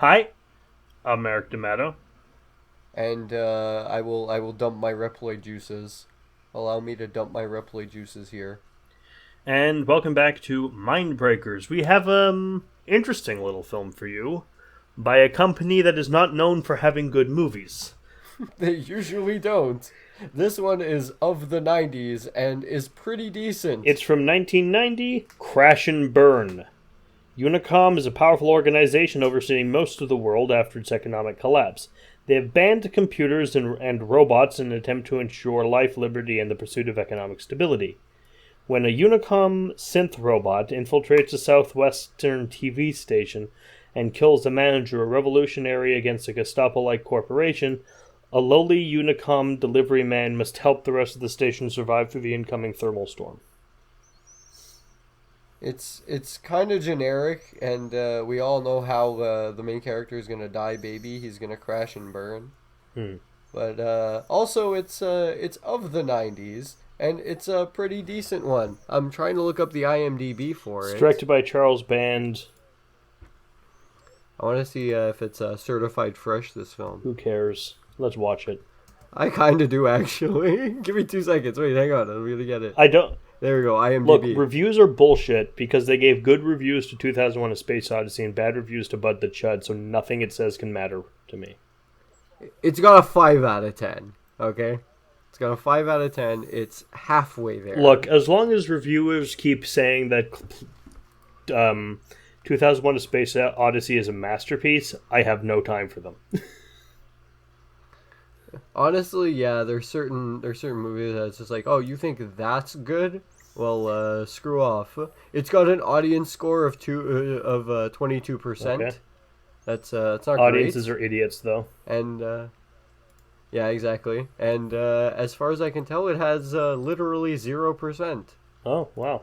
Hi, I'm Eric D'Amato, And I will dump my Reploid juices. Allow me to dump my Reploid juices here. and welcome back to Mindbreakers. We have interesting little film for you by a company that is not known for having good movies. They usually don't. This one is of the 90s and is pretty decent. It's from 1990, Crash and Burn. Unicom is a powerful organization overseeing most of the world after its economic collapse. They have banned computers and robots in an attempt to ensure life, liberty, and the pursuit of economic stability. When a Unicom synth robot infiltrates a southwestern TV station and kills the manager, a revolutionary against a Gestapo-like corporation, a lowly Unicom delivery man must help the rest of the station survive through the incoming thermal storm. It's kind of generic, and we all know how the main character is gonna die, baby. He's gonna crash and burn. Hmm. But also, it's of the 90s, and it's a pretty decent one. I'm trying to look up the IMDb for It's it. directed by Charles Band. I want to see if it's certified fresh, this film. Who cares? Let's watch it. I kind of do, actually. Give me 2 seconds. Wait, hang on. I'm gonna get it. I don't... There we go, Look, IMDb. reviews are bullshit because they gave good reviews to 2001: A Space Odyssey and bad reviews to Bud the Chud, so nothing it says can matter to me. It's got a 5 out of 10, okay? It's got a 5 out of 10. It's halfway there. Look, as long as reviewers keep saying that 2001: A Space Odyssey is a masterpiece, I have no time for them. Honestly, yeah, there's certain movies that's just like, oh, you think that's good? Well, screw off. It's got an audience score of 22%. Okay. That's not Audiences great. are idiots, though. And yeah, exactly. And as far as I can tell, it has literally 0%. Oh, wow.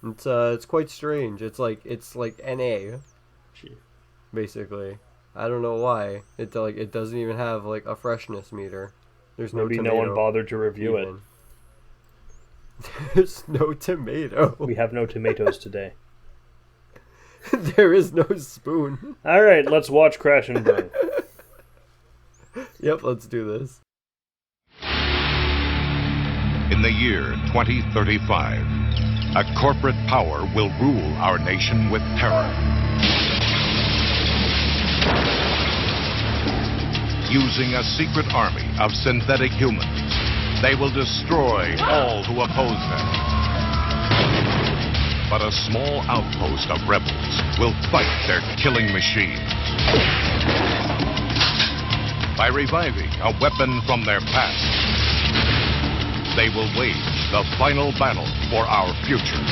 It's quite strange. It's like NA, Gee. basically. I don't know why. It doesn't even have like a freshness meter. There's no Maybe tomato. no one bothered to review it. even. There's no tomato. We have no tomatoes today. There is no spoon. Alright, let's watch Crash and Burn. Yep, let's do this. In the year 2035, a corporate power will rule our nation with terror. Using a secret army of synthetic humans, they will destroy all who oppose them. But a small outpost of rebels will fight their killing machine. By reviving a weapon from their past, they will wage the final battle for our future.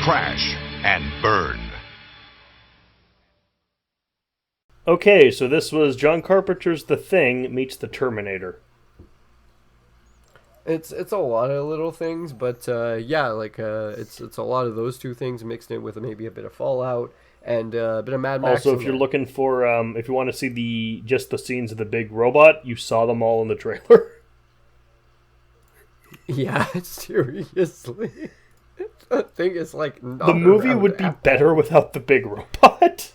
Crash and Burn. Okay, so this was John Carpenter's The Thing meets The Terminator. It's a lot of little things, but yeah, like it's a lot of those two things mixed in with maybe a bit of Fallout and a bit of Mad Max. Also, if you're looking for, if you want to see just the scenes of the big robot, you saw them all in the trailer. Yeah, seriously. The thing is like not The movie would be better without the big robot.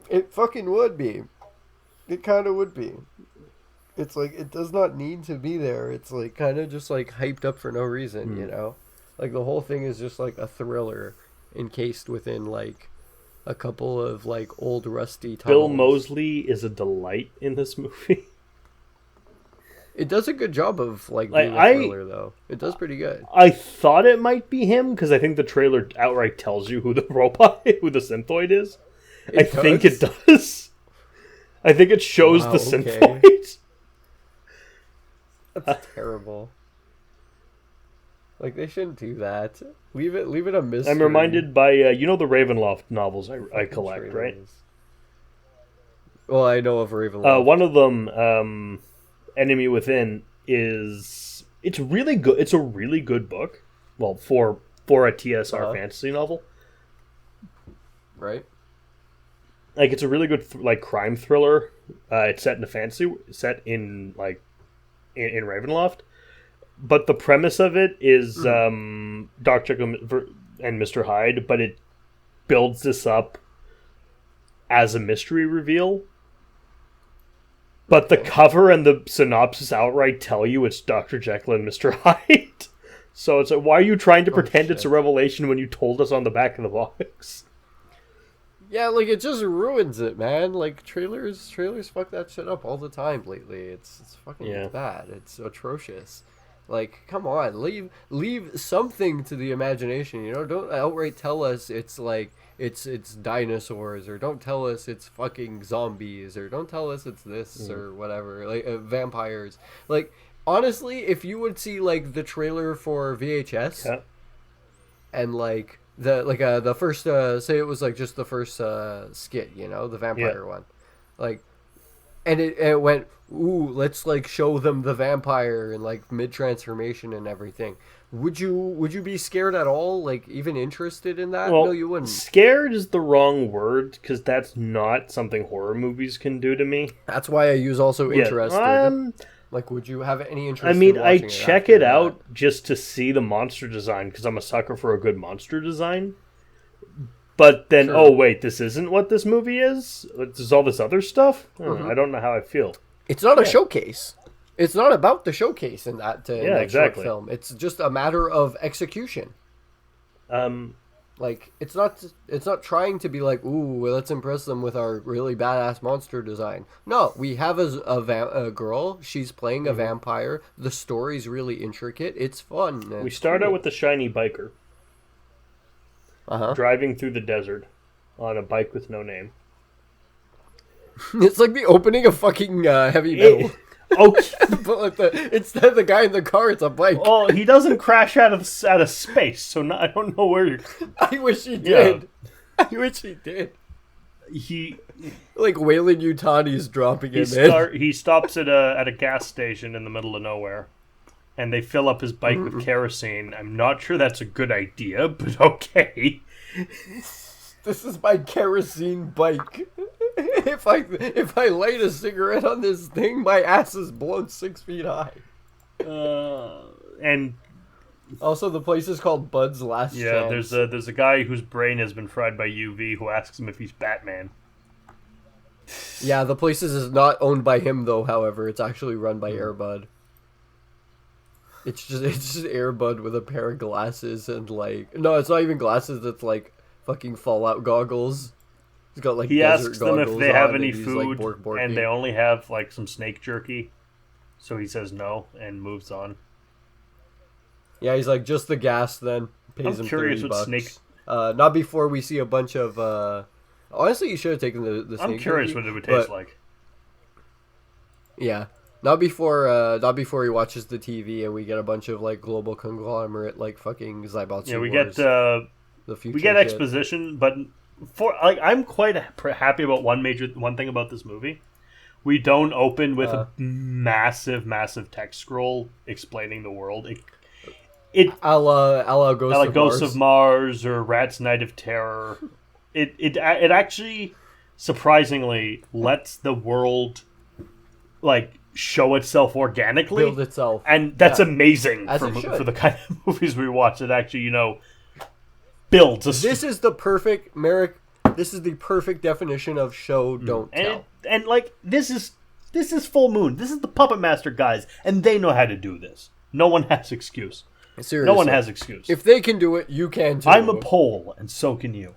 It fucking would be. It kind of would be. It's like it does not need to be there. It's like kind of just like hyped up for no reason, you know? Like the whole thing is just like a thriller encased within like a couple of like old rusty tunnels. Bill Mosely is a delight in this movie. It does a good job of like being a thriller though. It does pretty good. I thought it might be him because I think the trailer outright tells you who the robot, who the synthoid is. I think it does. I think it shows the synthoid. That's terrible. Like they shouldn't do that. Leave it a mystery. I'm reminded by you know the Ravenloft novels I collect, right? Well, I know of Ravenloft. One of them, Enemy Within, it's really good. It's a really good book. Well, for a TSR fantasy novel, right? Like, it's a really good crime thriller. It's set in a fantasy, set in in Ravenloft, but the premise of it is Dr. Jekyll and Mr. Hyde, but it builds this up as a mystery reveal. But the cover and the synopsis outright tell you it's Dr. Jekyll and Mr. Hyde. So it's like, why are you trying to pretend it's a revelation when you told us on the back of the box? Yeah, like, it just ruins it, man. Like, trailers fuck that shit up all the time lately. It's fucking bad. It's atrocious. Like, come on, leave something to the imagination, you know? Don't outright tell us it's like it's dinosaurs, or don't tell us it's fucking zombies, or don't tell us it's this or whatever, like vampires. Like, honestly, if you would see like the trailer for VHS and like the first say it was like just the first skit, you know, the vampire one, like, and it went, ooh, let's like show them the vampire and like mid transformation and everything. Would you be scared at all? Like, even interested in that? Well, no, you wouldn't. Scared is the wrong word, because that's not something horror movies can do to me. That's why I use also interested. Like, would you have any interest? I mean, in I watching check it out just to see the monster design, because I'm a sucker for a good monster design. But then, oh wait, this isn't what this movie is? There's all this other stuff? I don't know how I feel. It's not a showcase. It's not about the showcase in that, short film. It's just a matter of execution. Like, it's not trying to be like, ooh, let's impress them with our really badass monster design. No, we have a girl. She's playing a vampire. The story's really intricate. It's fun. We start out with the shiny biker. Driving through the desert on a bike with no name. It's like the opening of fucking Heavy Metal. Okay. But like instead of the guy in the car, it's a bike. Oh, he doesn't crash out of space, so I don't know where you're... I wish he did. Yeah. I wish he did. He... Like Wayland Yutani's dropping him in. He stops at a gas station in the middle of nowhere, and they fill up his bike with kerosene. I'm not sure that's a good idea, but okay. This is my kerosene bike. If I light a cigarette on this thing, my ass is blown 6 feet high. And also, the place is called Bud's Last Chance. There's a guy whose brain has been fried by UV who asks him if he's Batman. Yeah, the place is not owned by him though. However, it's actually run by Airbud. It's just Airbud with a pair of glasses and like, no, it's not even glasses. It's like fucking Fallout goggles. He's got like he desert asks them if they have any food, like, and they only have like some snake jerky. So he says no and moves on. Yeah, he's like, just the gas then. Pays I'm him curious $30. what snake... not before we see a bunch of... Honestly, you should have taken the snake I'm curious jerky, what it would taste like. Yeah. Not before he watches the TV and we get a bunch of like global conglomerate like fucking Zaibatsu. Yeah, we Wars, get the future we get shit. exposition, but I'm quite happy about one thing about this movie. We don't open with a massive text scroll explaining the world. It a la Ghosts of Mars or Rat's Night of Terror. It actually surprisingly lets the world like show itself organically, build itself, and that's amazing for the kind of movies we watch. It actually, builds. This is the perfect This is the perfect definition of show don't tell. And like this is Full Moon. This is the Puppet Master guys, and they know how to do this. No one has excuse. Seriously. No one has excuse. If they can do it, you can too. I'm a pole, and so can you.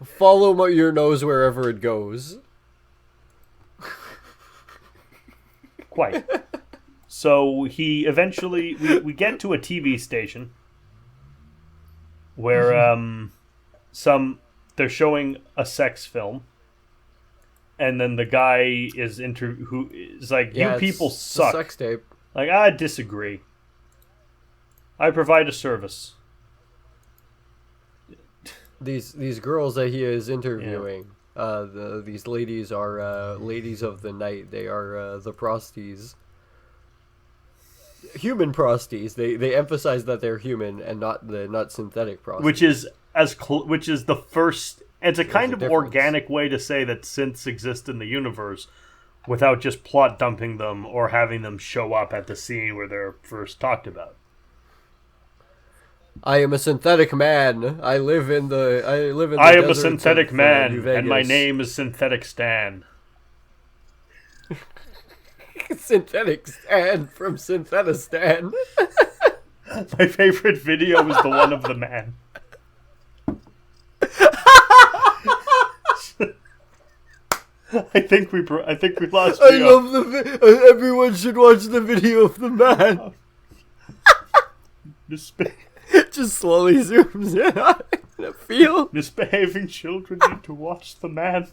Follow your nose wherever it goes. Quite. So he eventually we get to a TV station where they're showing a sex film, and then the guy who is like, you people suck. A sex tape. Like, I disagree. I provide a service. These girls that he is interviewing, These ladies are ladies of the night. They are the prosties. Human prosties. They emphasize that they're human and not synthetic prosties. Which is the first. It's a kind of difference. organic way to say that synths exist in the universe, without just plot dumping them or having them show up at the scene where they're first talked about. I am a synthetic man. I live in the. I am a deserts synthetic of, man, New and my Vegas. name is Synthetic Stan. Synthetic Stan from Synthetistan. My favorite video is the one of the man. I think we lost. I love everyone should watch the video of the man. Just slowly zooms in on a field. Misbehaving children need to watch the man.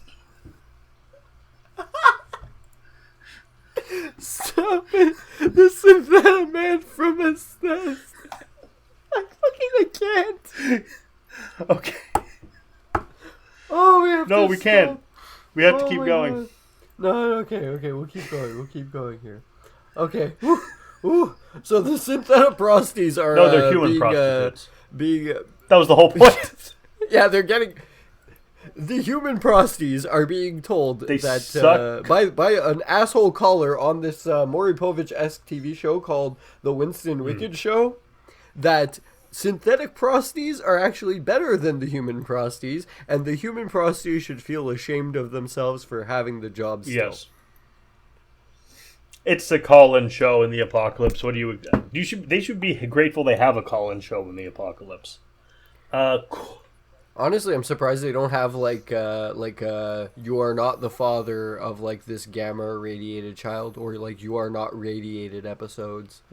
Stop it! The synthetic man from Aesthetic. I can't. Okay. Oh, we have No, to we stop. can't. We have to Oh keep my going. God. No, okay, we'll keep going here. Okay. Ooh. So the synthetic prosties are No, they're human being, prostitutes. Being That was the whole point. yeah, they're getting the human prosties are being told They that suck. by an asshole caller on this Maury Povich-esque TV show called The Winston Wicked Show that synthetic prosties are actually better than the human prosties, and the human prosties should feel ashamed of themselves for having the job still. Yes. It's a call-in show in the apocalypse. What do you? They should be grateful they have a call-in show in the apocalypse. Honestly, I'm surprised they don't have like you are not the father of like this gamma irradiated child, or like you are not radiated episodes.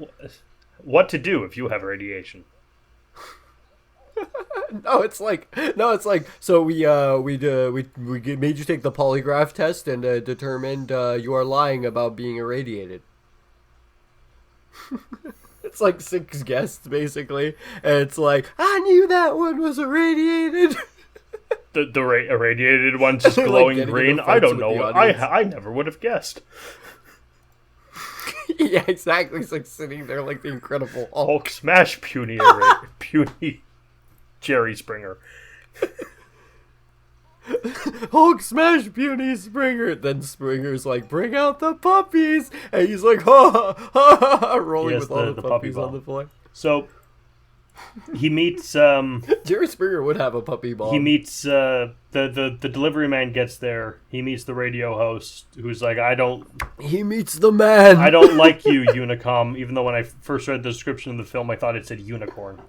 What to do if you have radiation? No, it's like so we made you take the polygraph test and determined you are lying about being irradiated. It's like 6 guests basically, and it's like I knew that one was irradiated. The irradiated one's just Like glowing getting green. into I don't fights know. with the audience. I never would have guessed. Yeah, exactly. It's like sitting there like the Incredible Hulk. Hulk smash puny puny Jerry Springer. Hulk smash puny Springer. Then Springer's like, bring out the puppies, and he's like, ha ha ha, ha rolling Yes, with all the the puppy puppies on bomb. the floor. So he meets Jerry Springer would have a puppy bomb. the delivery man gets there. He meets the radio host who's like, He meets the man. I don't like you, Unicom, even though when I first read the description of the film I thought it said unicorn.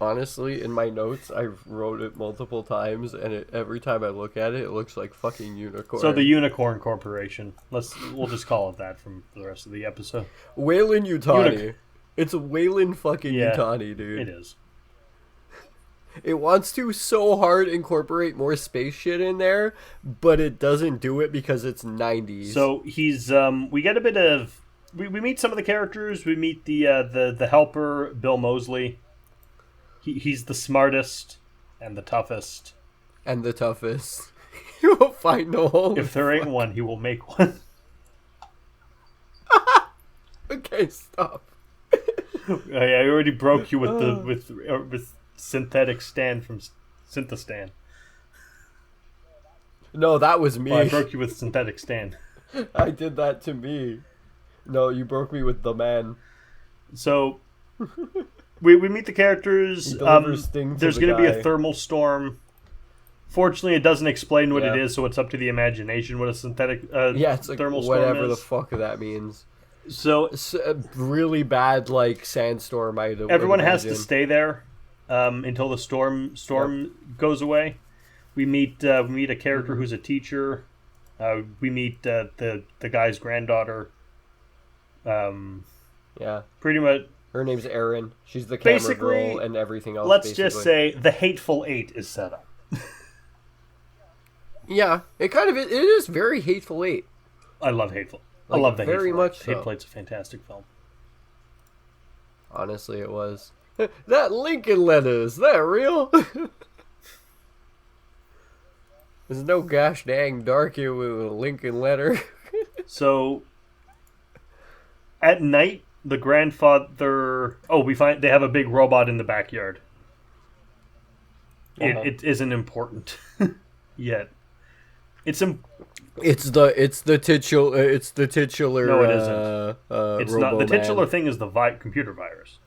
Honestly, in my notes, I wrote it multiple times, and every time I look at it, it looks like fucking unicorn. So the Unicorn Corporation. We'll just call it that from the rest of the episode. Wayland Yutani. It's Wayland fucking Yutani, dude. It is. It wants to so hard incorporate more space shit in there, but it doesn't do it because it's 90s. So he's we get a bit of we meet some of the characters. We meet the helper, Bill Mosely. He's the smartest and the toughest. And the toughest. You will find no hole. If there ain't one, he will make one. Okay, stop. I already broke you with the with synthetic Stan from Synthistan. No, that was me. Well, I broke you with synthetic Stan. I did that to me. No, you broke me with the man. So we meet the characters. He delivers Sting to There's the going to be a guy. thermal storm. Fortunately, it doesn't explain what it Yeah. is, so it's up to the imagination what a synthetic Yeah, it's like thermal storm whatever is. the fuck that means. So It's a really bad, like, sandstorm, I would everyone has to imagine. stay there until the storm goes away. We meet a character who's a teacher. We meet the guy's granddaughter. Yeah. Pretty much. Her name's Erin. She's the camera Basically, girl and everything else. Let's basically. just say the Hateful Eight is set up. Yeah, it is very Hateful Eight. I love Hateful. I Like, love the very Hateful much Eight. so. Hateful Eight's a fantastic film. Honestly, it was. That Lincoln letter, is that real? There's no gosh dang darky with a Lincoln letter. So, at night, the grandfather... Oh, we find they have a big robot in the backyard. It isn't important yet. It's the titular. No, it isn't. It's not. The titular Robo-Man. thing is the computer virus.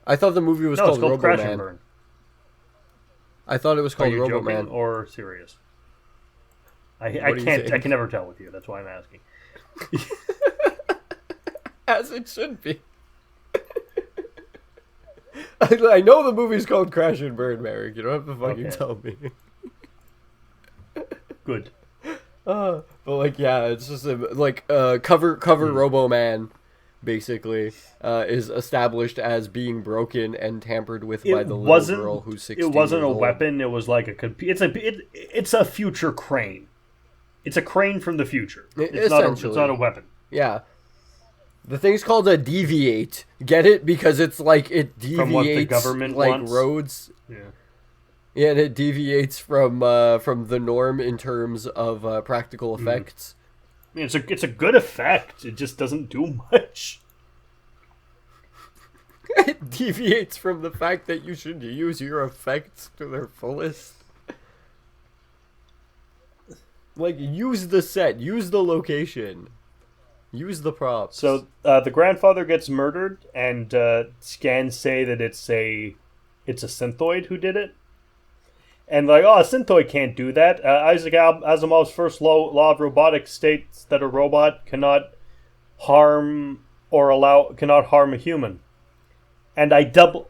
I thought the movie was No, it's called called Crash and Robo-Man. Burn. I thought it was Are called you Robo-Man. joking or serious? I What do you can't. I think? can never tell with you. That's why I'm asking. As it should be. I know the movie's called Crash and Burn, Merrick. You don't have to fucking Okay. tell me. Good. But like, yeah, it's just cover Robo-Man, basically, is established as being broken and tampered with by the little girl who's 16 It wasn't years a old. weapon. It was like it's a future crane. It's a crane from the future. It's not a weapon. Yeah. The thing's called a deviate. Get it? Because it's like it deviates From what the government like wants? roads. Yeah. Yeah, and it deviates from the norm in terms of practical effects. I mean, it's a good effect. It just doesn't do much. It deviates from the fact that you should use your effects to their fullest. Like, use the set, use the location, use the props. So the grandfather gets murdered, and scans say that it's a synthoid who did it. And a synthoid can't do that. Isaac Asimov's first law of robotics states that a robot cannot harm a human. And I double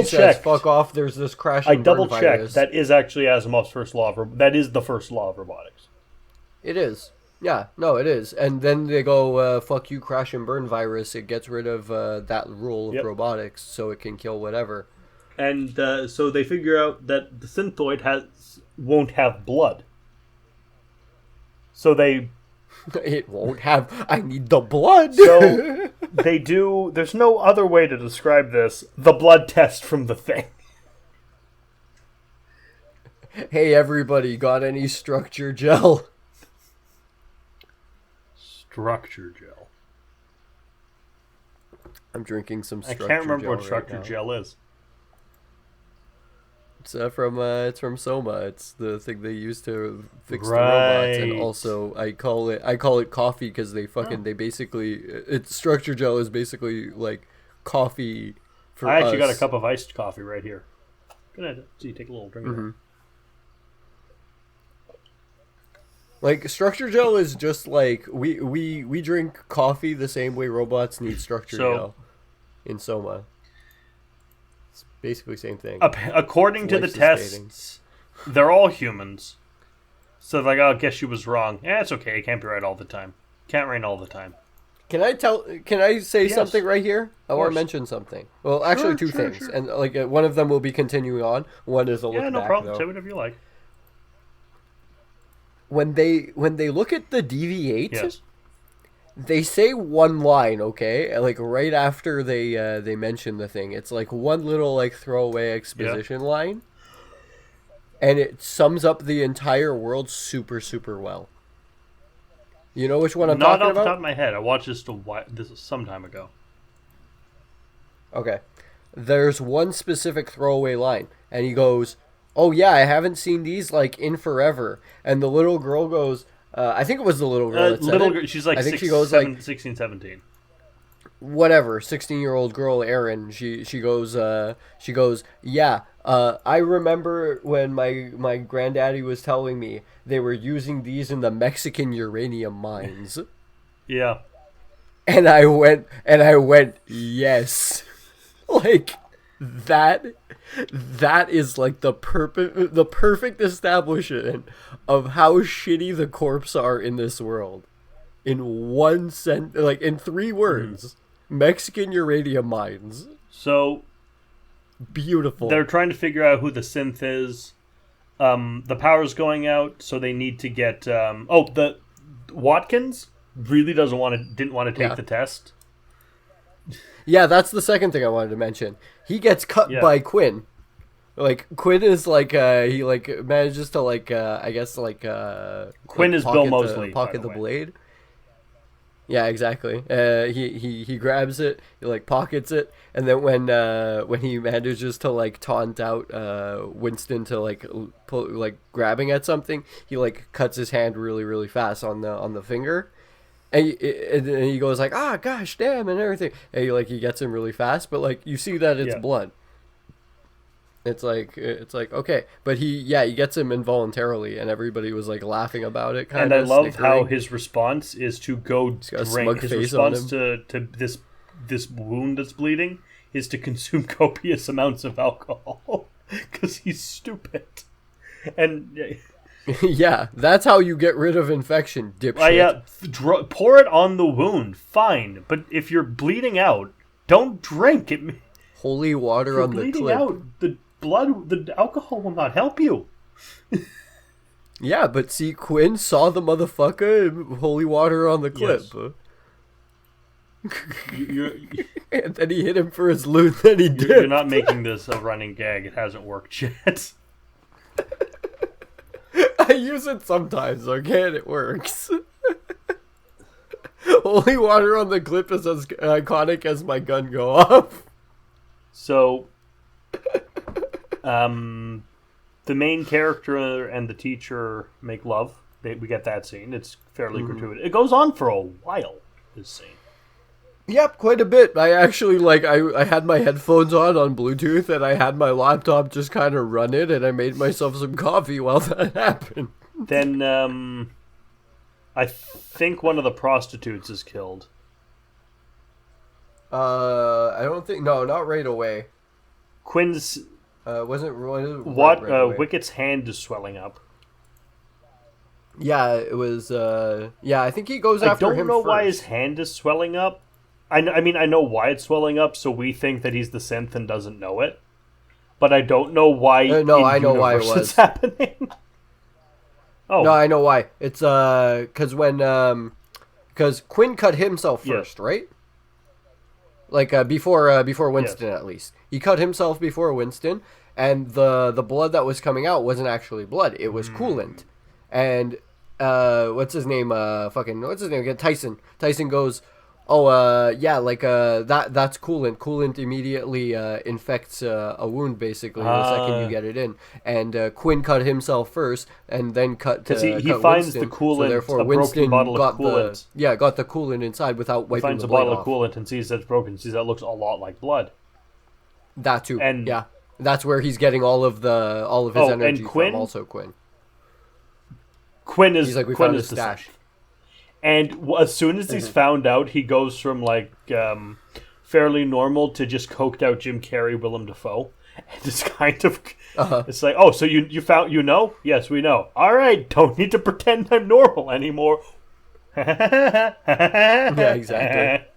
checked. Fuck off! There's this crash. I and double burn checked. virus. That is actually Asimov's first law that is the first law of robotics. It is. Yeah, no, it is. And then they go, fuck you, crash and burn virus. It gets rid of that rule of Yep. robotics, so it can kill whatever. And so they figure out that the synthoid won't have blood. So they It won't have. I need the blood. So they do. There's no other way to describe this. The blood test from the thing. Hey, everybody, got any structure gel? Structure gel. I'm drinking some I structure can't remember gel what right structure now. gel is. It's from Soma. It's the thing they use to fix the robots, and Right. also I call it coffee because they basically structure gel is basically like coffee for I actually got a us. cup of iced coffee right here. Gonna see, take a little drink. of that. Like structure gel is just like we drink coffee the same way robots need structure gel in Soma. It's basically the same thing. According to the Life's sustaining. tests, they're all humans. So I guess she was wrong. It's okay. It can't be right all the time. Can't rain all the time. Can I say Yes. something right here? I want course. to mention something. Well, actually, two Sure, things, sure. and one of them will be continuing on. One is a look Yeah, no back, problem. though. Say whatever you like. When they look at the deviate, Yes. they say one line, okay? Like right after they mention the thing. It's like one little like throwaway exposition line. And it sums up the entire world super, super well. You know which one I'm Not talking off the top about? of my head. I watched this some time ago. Okay. There's one specific throwaway line, and he goes, "Oh yeah, I haven't seen these like in forever." And the little girl goes, I think it was the little girl that said it. She's like I think 6, she goes 16, 17. Whatever, 16-year-old girl Erin, she goes, yeah, I remember when my granddaddy was telling me they were using these in the Mexican uranium mines. Yeah. And I went, yes. Like, that is like the perfect establishment of how shitty the corps are in this world. In one like in 3 words. Mexican uranium mines. So Beautiful. they're trying to figure out who the synth is. The power's going out, so they need to get. The Watkins really didn't want to take Yeah. the test. Yeah, that's the second thing I wanted to mention. He gets cut Yeah. by Quinn. Like Quinn is like he like manages to like I guess like Quinn like is Bill pocket Mosely, pocket by the the way. blade. Yeah, exactly. He grabs it, he like pockets it, and then when he manages to like taunt out Winston to like pull, like grabbing at something, he like cuts his hand really fast on the finger, and he goes like, ah, gosh damn, and everything, and he gets him really fast, but like you see that it's Yeah. blood. It's like okay, but he gets him involuntarily, and everybody was like laughing about it. And I love how his response is to go got a drink. smug His face on response to this wound that's bleeding is to consume copious amounts of alcohol because he's stupid. And yeah, that's how you get rid of infection, dipshit. pour it on the wound, fine. But if you're bleeding out, don't drink it. Holy water on the Bleeding clip. out, the alcohol will not help you. Yeah, but see, Quinn saw the motherfucker and holy water on the clip. Yes. And then he hit him for his loot, then he did. You're not making this a running gag. It hasn't worked yet. I use it sometimes, okay, and it works. Holy water on the clip is as iconic as my gun go off. So, the main character and the teacher make love. We get that scene. It's fairly gratuitous. It goes on for a while, this scene. Yep, quite a bit. I actually, I had my headphones on Bluetooth, and I had my laptop just kind of run it, and I made myself some coffee while that happened. Then, I think one of the prostitutes is killed. I don't think... No, not right away. Quinn's... Wasn't right away. Wicket's hand is swelling up. Yeah, it was... yeah, I think he goes after him I don't know why first. his hand is swelling up. I know why it's swelling up, so we think that he's the synth and doesn't know it. But I don't know why. No, I know why it was it's happening. Oh no, I know why. It's because because Quinn cut himself first, right? Like before Winston, at least he cut himself before Winston, and the blood that was coming out wasn't actually blood; it was coolant. And what's his name? What's his name again? Tyson. Tyson goes, oh, that's coolant. Coolant immediately infects a wound, basically, the second you get it in. And Quinn cut himself first, and then cut to he cut finds Winston. the coolant, So therefore, a broken Winston bottle of got coolant. got the coolant inside without wiping Finds the a blood bottle off. of coolant and sees that it's broken. Sees that looks a lot like blood. That too. And- yeah, that's where he's getting all of his energy Quinn? from. Also, Quinn. Quinn is He's like, we Quinn found is his the stash. synth. And as soon as he's found out, he goes from fairly normal to just coked out Jim Carrey, Willem Dafoe. And it's kind of, it's like, oh, so you found, Yes, we know. All right, don't need to pretend I'm normal anymore. Yeah, exactly.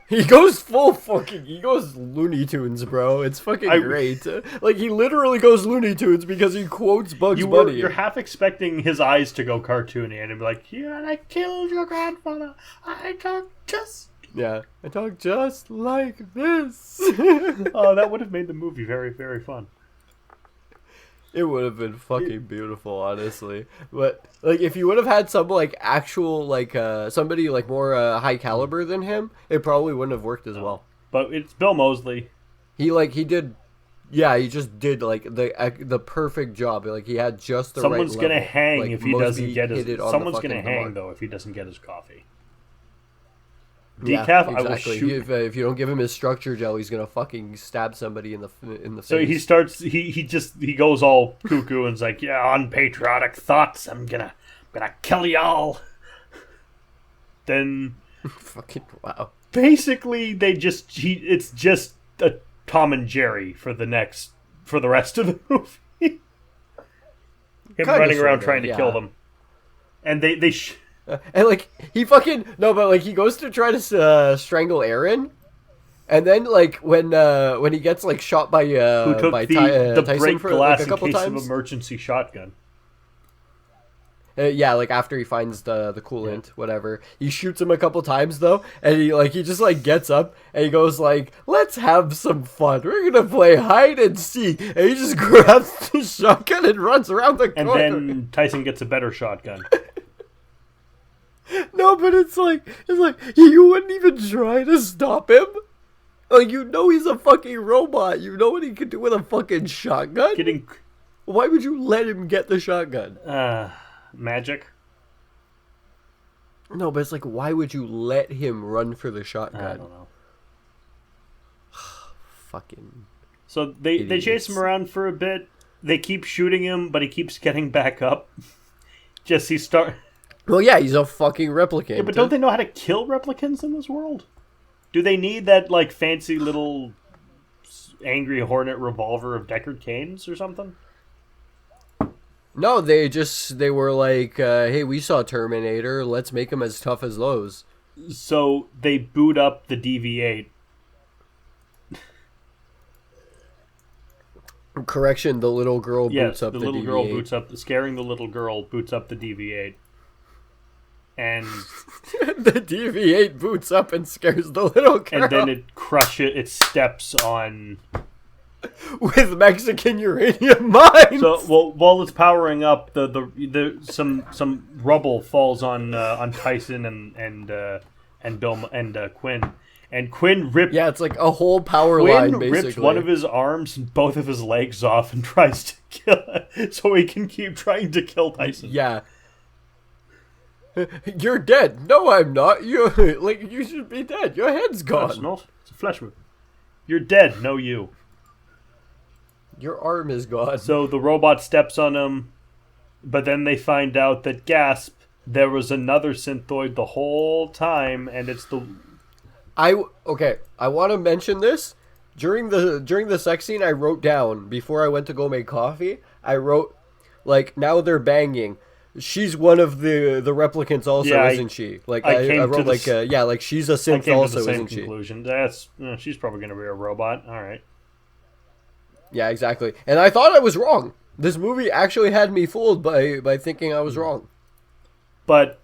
He goes he goes Looney Tunes, bro. It's fucking great. Like, he literally goes Looney Tunes because he quotes Bugs Bunny. You're half expecting his eyes to go cartoony and he'd be like, yeah, I killed your grandfather. I talk just... Yeah, I talk just like this. Oh, that would have made the movie very, very fun. It would have been fucking beautiful, honestly. But like, if you would have had some like actual somebody like more high caliber than him, it probably wouldn't have worked as well. But it's Bill Mosely. He just did like the perfect job. Like, he had just the Someone's right gonna level. hang Like, if he Mosby doesn't get his. hit it on the Someone's fucking gonna hang mark. though if he doesn't get his coffee. Yeah, Decaf, exactly. I will shoot. If you don't give him his structure gel, he's gonna fucking stab somebody in the face. So he starts. He goes all cuckoo and's like, yeah, unpatriotic thoughts. I'm gonna kill y'all. Then fucking wow. basically it's just a Tom and Jerry for the rest of the movie. Him Kinda, running around sorta, trying to kill them, and they and like he fucking no, but like he goes to try to strangle Aaron, and then like when he gets like shot by who took by the Tyson break for glass like a couple in case times. of emergency shotgun. Yeah, like after he finds the coolant, whatever. He shoots him a couple times though, and he just like gets up and he goes like, "Let's have some fun. We're gonna play hide and seek." And he just grabs the shotgun and runs around the And corner. then Tyson gets a better shotgun. No, but it's like you wouldn't even try to stop him. Like, you know he's a fucking robot. You know what he could do with a fucking shotgun? Why would you let him get the shotgun? Magic. No, but it's like, why would you let him run for the shotgun? I don't know. Fucking. So they chase him around for a bit. They keep shooting him, but he keeps getting back up. Well, yeah, he's a fucking replicant. Yeah, but don't they know how to kill replicants in this world? Do they need that, like, fancy little angry hornet revolver of Deckard Cain's or something? No, they were like, hey, we saw Terminator, let's make him as tough as those. So they boot up the DV8. Correction, the little girl boots up the DV8. the little girl boots up, scaring the little girl boots up the DV8. And the DV8 boots up and scares the little girl. And then it steps on... with Mexican uranium mines. So while it's powering up, some rubble falls on Tyson and Bill and Quinn, and Quinn rips. Yeah, it's like a whole power line. Basically, rips one of his arms and both of his legs off and tries to kill, so he can keep trying to kill Tyson. Yeah. You're dead. No, I'm not. You should be dead. Your head's gone. No, it's not. It's a flesh wound. You're dead. No, you. Your arm is gone. So the robot steps on him, but then they find out that, gasp, there was another synthoid the whole time, and it's the... I want to mention this. During the sex scene, I wrote down, before I went to go make coffee, I wrote, like, now they're banging. She's one of the replicants also, isn't she? Like, I wrote, like, like, she's a synth also, isn't she? Conclusion. She's probably going to be a robot. All right. Yeah, exactly. And I thought I was wrong. This movie actually had me fooled by thinking I was wrong. But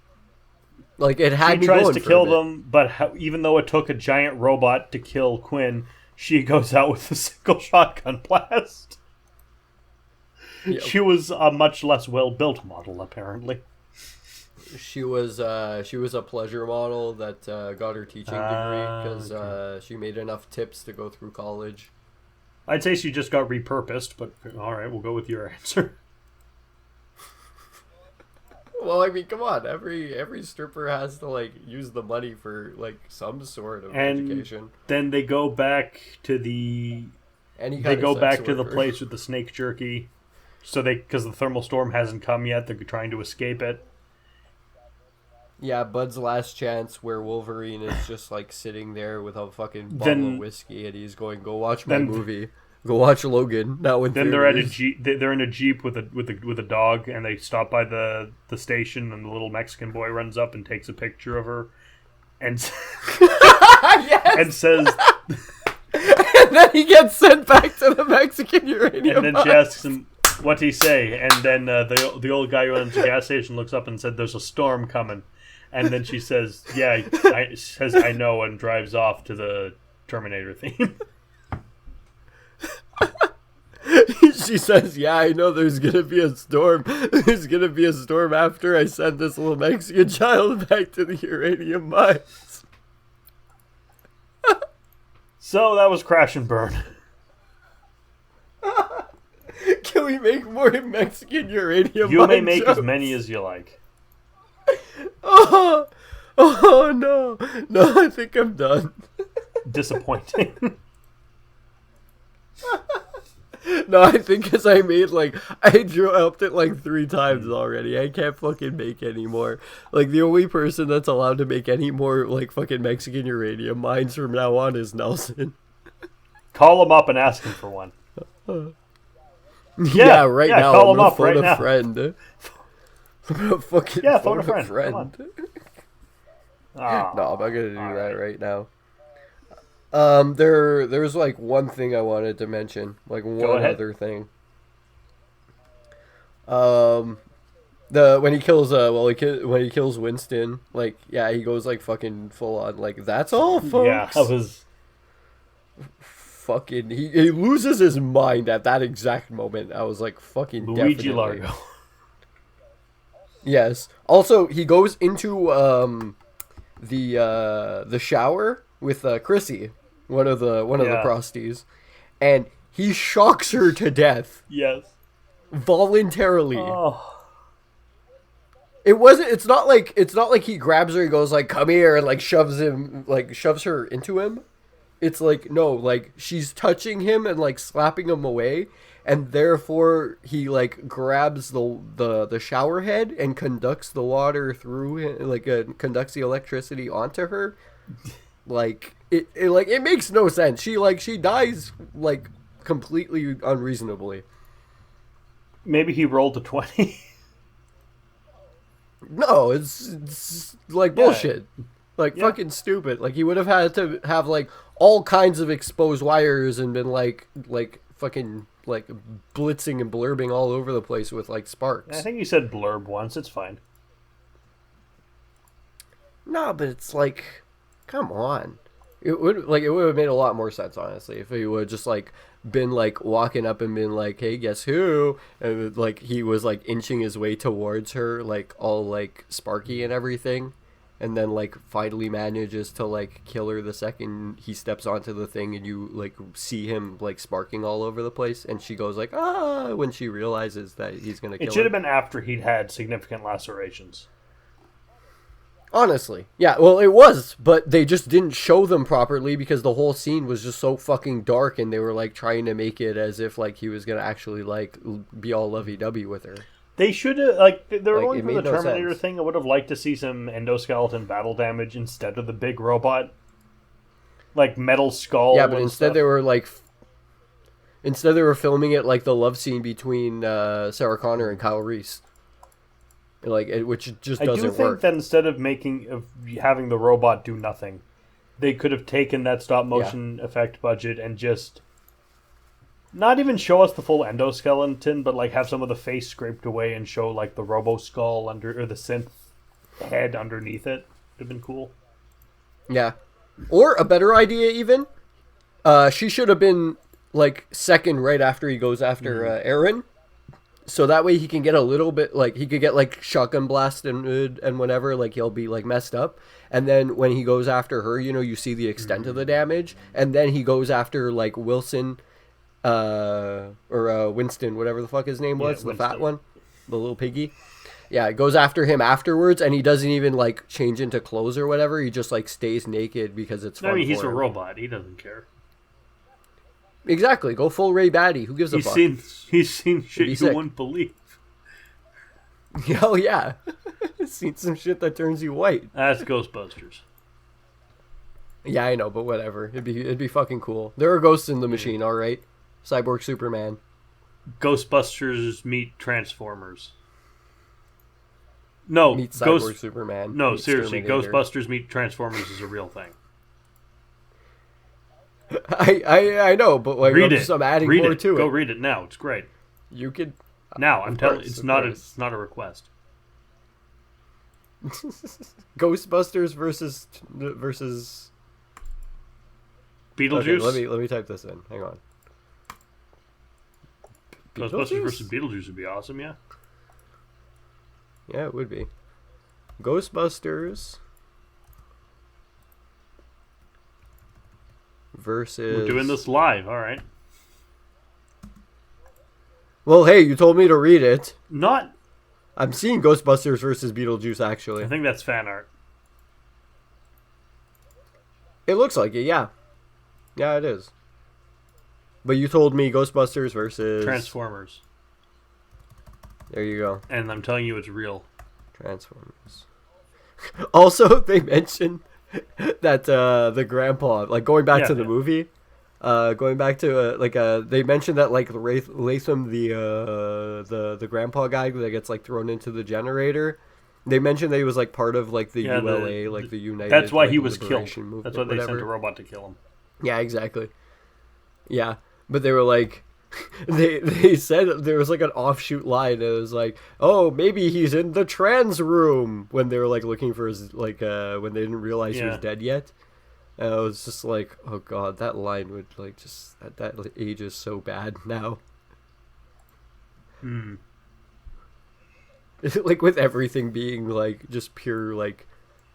like, it had me going. She tries to kill them, but even though it took a giant robot to kill Quinn, she goes out with a single shotgun blast. Yep. She was a much less well-built model, apparently. She was a pleasure model that got her teaching degree because she made enough tips to go through college. I'd say she just got repurposed, but all right, we'll go with your answer. Well, I mean, come on. Every stripper has to, like, use the money for, like, some sort of education. Then they go back to the place with the snake jerky. So because the thermal storm hasn't come yet, they're trying to escape it. Yeah, Bud's last chance, where Wolverine is just, like, sitting there with a fucking bottle of whiskey, and he's going, "Go watch my movie. Go watch Logan." Then they're at a jeep. They're in a jeep with a dog, and they stop by the station, and the little Mexican boy runs up and takes a picture of her, and and says, and then he gets sent back to the Mexican uranium. And then she asks him, "What'd he say?" And then the old guy who owns the gas station looks up and said, "There's a storm coming." And then she says, "Yeah," I know, and drives off to the Terminator theme. She says, "Yeah, I know there's gonna be a storm. There's gonna be a storm after I send this little Mexican child back to the uranium mines." So that was Crash and Burn. Can we make more Mexican uranium mine You may make jokes? as many as you like. Oh no, I think I'm done. Disappointing. No, I think because I made, like, I upped it like 3 times already. I can't fucking make any more. Like, the only person that's allowed to make any more, like, fucking Mexican uranium mines from now on is Nelson. Call him up and ask him for one. Yeah, right now. Call I'm him up right phone a now. friend. I'm gonna fucking phone a friend. No, I'm not gonna do that right now. There's like one thing I wanted to mention, like one other thing. When he kills when he kills Winston, like, yeah, he goes like fucking full on like, that's all, folks. Yeah, that was fucking he loses his mind at that exact moment. I was like, fucking Luigi definitely. Largo. Yes. Also, he goes into the shower with Chrissy, one of the prosties, and he shocks her to death. Yes. Voluntarily. Oh. It's not like he grabs her, he goes like, come here, and like shoves her into him. It's like, no, like she's touching him and like slapping him away, and therefore he like grabs the shower head and conducts the water through, like conducts the electricity onto her. Like it makes no sense. She dies like completely unreasonably. Maybe he rolled a 20. No, it's like bullshit. Like fucking stupid. Like he would have had to have like all kinds of exposed wires and been like fucking like blitzing and blurbing all over the place with like sparks. I think you said blurb once. It's fine. No, but it's like, come on. It would have made a lot more sense, honestly, if he would just like been like walking up and been like, hey, guess who? And like he was like inching his way towards her, like all like sparky and everything, and then like finally manages to like kill her the second he steps onto the thing, and you like see him like sparking all over the place, and she goes like, ah, when she realizes that he's gonna kill her. It should have been after he'd had significant lacerations. Honestly. Yeah, well, it was, but they just didn't show them properly because the whole scene was just so fucking dark, and they were, like, trying to make it as if, like, he was going to actually, like, be all lovey-dovey with her. They should have, like, they were Like, going for the Terminator thing. I would have liked to see some endoskeleton battle damage instead of the big robot. Like, metal skull. Yeah, but instead stuff. they were, like... Instead they were filming it like the love scene between Sarah Connor and Kyle Reese. Like, which just doesn't work. I do think that instead of having the robot do nothing, they could have taken that stop motion effect budget and just not even show us the full endoskeleton, but like have some of the face scraped away and show like the robo skull or the synth head underneath it. Would have been cool. Yeah, or a better idea even. She should have been like second right after he goes after Aaron. So that way he can get a little bit, like, he could get, like, shotgun blast and whatever, like, he'll be, like, messed up. And then when he goes after her, you know, you see the extent of the damage. And then he goes after, like, Wilson, or Winston, whatever the fuck his name was, the fat one, the little piggy. Yeah, it goes after him afterwards, and he doesn't even, like, change into clothes or whatever. He just, like, stays naked because it's fun. I mean, he's for a him. robot. He doesn't care. Exactly. Go full Ray Batty. Who gives a fuck? He's seen shit you wouldn't believe. Hell yeah. Seen some shit that turns you white. That's Ghostbusters. Yeah, I know, but whatever. It'd be fucking cool. There are ghosts in the machine, all right. Cyborg Superman. Ghostbusters meet Transformers. No, Meet Cyborg Superman. No, seriously, Terminator. Ghostbusters meet Transformers is a real thing. I know, but like I'm adding more to it. Go read it now. It's great. You could now. I'm telling. It's not a request. Ghostbusters versus Beetlejuice. Okay, let me type this in. Hang on. Ghostbusters versus Beetlejuice would be awesome. Yeah. Yeah, it would be. Ghostbusters versus... We're doing this live, alright. Well, hey, you told me to read it. Not... I'm seeing Ghostbusters versus Beetlejuice, actually. I think that's fan art. It looks like it, yeah. Yeah, it is. But you told me Ghostbusters versus... Transformers. There you go. And I'm telling you it's real. Transformers. Also, they mentioned that the grandpa, like going back to the movie, going back to they mentioned that like Latham, the grandpa guy that gets like thrown into the generator. They mentioned that he was like part of like the ULA, like the United. That's why like, he was killed. Movement, that's why they sent a robot to kill him. Yeah, exactly. Yeah, but they were like, They said there was like an offshoot line. It was like, oh, maybe he's in the trans room when they were like looking for his when they didn't realize he was dead yet. And I was just like, oh god, that line would like just that age is so bad now. Like with everything being like just pure like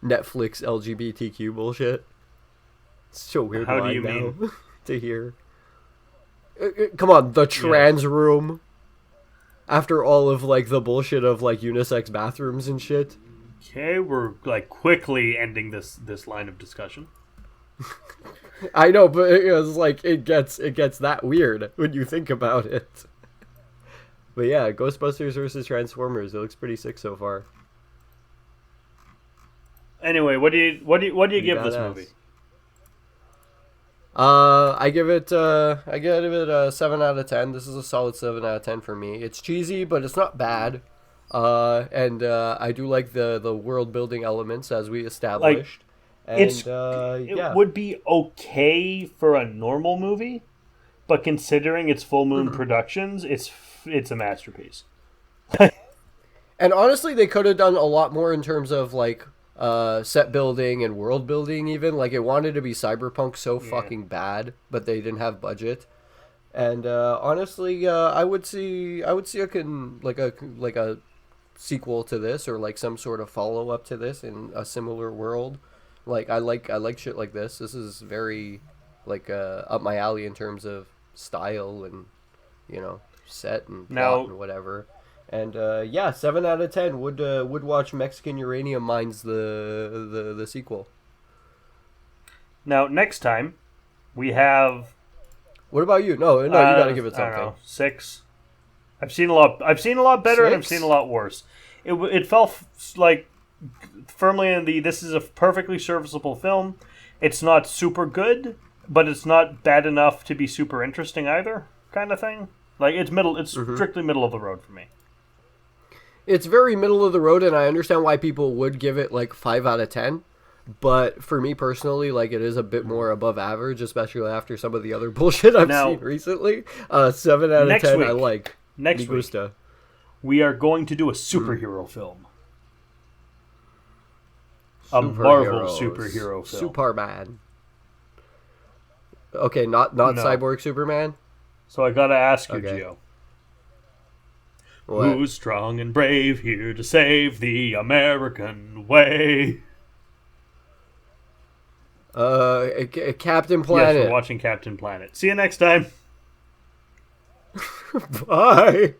Netflix LGBTQ bullshit. It's so weird. How do you mean? To hear? Come on, the trans room. After all of like the bullshit of like unisex bathrooms and shit. Okay, we're like quickly ending this line of discussion. I know, but it was like it gets that weird when you think about it. But yeah, Ghostbusters versus Transformers. It looks pretty sick so far. Anyway, what do you give this movie? I give it a 7 out of 10. This is a solid 7 out of 10 for me. It's cheesy, but it's not bad. And I do like the world building elements as we established. It would be okay for a normal movie, but considering it's Full Moon Productions, it's a masterpiece. And honestly, they could have done a lot more in terms of like set building and world building. Even like it wanted to be cyberpunk so fucking bad, but they didn't have budget. And honestly, I would see a sequel to this, or like some sort of follow up to this in a similar world. Like I like shit like this. This is very like up my alley in terms of style and set and plot and whatever. And 7 out of 10 would watch Mexican Uranium Mines the sequel. Now next time we have. What about you? No, you gotta give it something. I don't know, 6. I've seen a lot better 6? and I've seen a lot worse. It fell like firmly in the this is a perfectly serviceable film. It's not super good, but it's not bad enough to be super interesting either, kind of thing. Like it's middle. It's strictly middle of the road for me. It's very middle of the road, and I understand why people would give it like 5 out of 10. But for me personally, like it is a bit more above average, especially after some of the other bullshit I've seen recently. 7 out of 10, week, I like. Next week, we are going to do a superhero film. A Marvel superhero film. Superman. Okay, not Cyborg Superman? So I gotta ask you, okay. Gio. What? Who's strong and brave here to save the American way? Captain Planet. Yes, we're watching Captain Planet. See you next time. Bye.